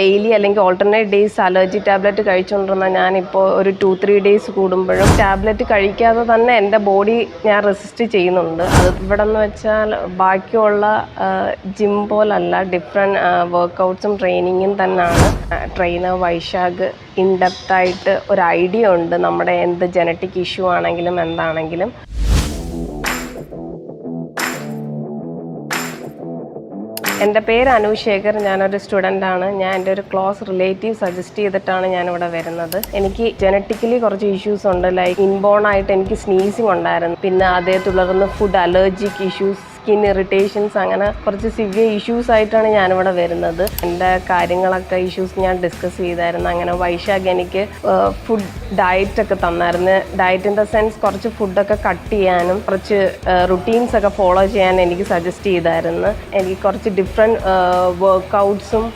Daily അല്ലെങ്കിൽ alternate days allergy tablet കഴിച്ചുകൊണ്ടിരുന്ന ഞാനിപ്പോൾ ഒരു 2-3 ഡേയ്സ് കൂടുമ്പോഴും ടാബ്ലറ്റ് കഴിക്കാതെ തന്നെ എൻ്റെ ബോഡി ഞാൻ റെസിസ്റ്റ് ചെയ്യുന്നുണ്ട്. അത് ഇവിടെ എന്ന് വെച്ചാൽ ബാക്കിയുള്ള ജിം പോലല്ല, ഡിഫറെൻറ്റ് വർക്കൗട്ട്സും ട്രെയിനിങ്ങും തന്നെയാണ്. ട്രെയിനർ വൈശാഖ് ഇൻഡെപ്തായിട്ട് ഒരു ഐഡിയ ഉണ്ട് നമ്മുടെ എന്ത് ജനറ്റിക് ഇഷ്യൂ ആണെങ്കിലും എന്താണെങ്കിലും. എൻ്റെ പേര് അനുശേഖർ, ഞാനൊരു സ്റ്റുഡൻ്റാണ്. ഞാൻ എൻ്റെ ഒരു ക്ലോസ് റിലേറ്റീവ് സജസ്റ്റ് ചെയ്തിട്ടാണ് ഞാനിവിടെ വരുന്നത്. എനിക്ക് ജനറ്റിക്കലി കുറച്ച് ഇഷ്യൂസ് ഉണ്ട്. ലൈക്ക് ഇൻബോൺ ആയിട്ട് എനിക്ക് സ്നീസിങ് ഉണ്ടായിരുന്നു. പിന്നെ അതേ തുടർന്ന് food allergic issues, skin irritations, അങ്ങനെ കുറച്ച് സിവിയർ ഇഷ്യൂസ് ആയിട്ടാണ് ഞാനിവിടെ വരുന്നത്. എൻ്റെ കാര്യങ്ങളൊക്കെ ഇഷ്യൂസ് ഞാൻ ഡിസ്കസ് ചെയ്തായിരുന്നു. അങ്ങനെ വൈശാഖ് എനിക്ക് ഫുഡ് ഡയറ്റൊക്കെ തന്നായിരുന്നു. ഡയറ്റ് ഇൻ ദ സെൻസ് കുറച്ച് ഫുഡൊക്കെ കട്ട് ചെയ്യാനും കുറച്ച് റുട്ടീൻസ് ഒക്കെ ഫോളോ ചെയ്യാൻ എനിക്ക് സജസ്റ്റ് ചെയ്തായിരുന്നു. എനിക്ക് കുറച്ച് ഡിഫറെൻറ്റ് വർക്കൗട്ട്സും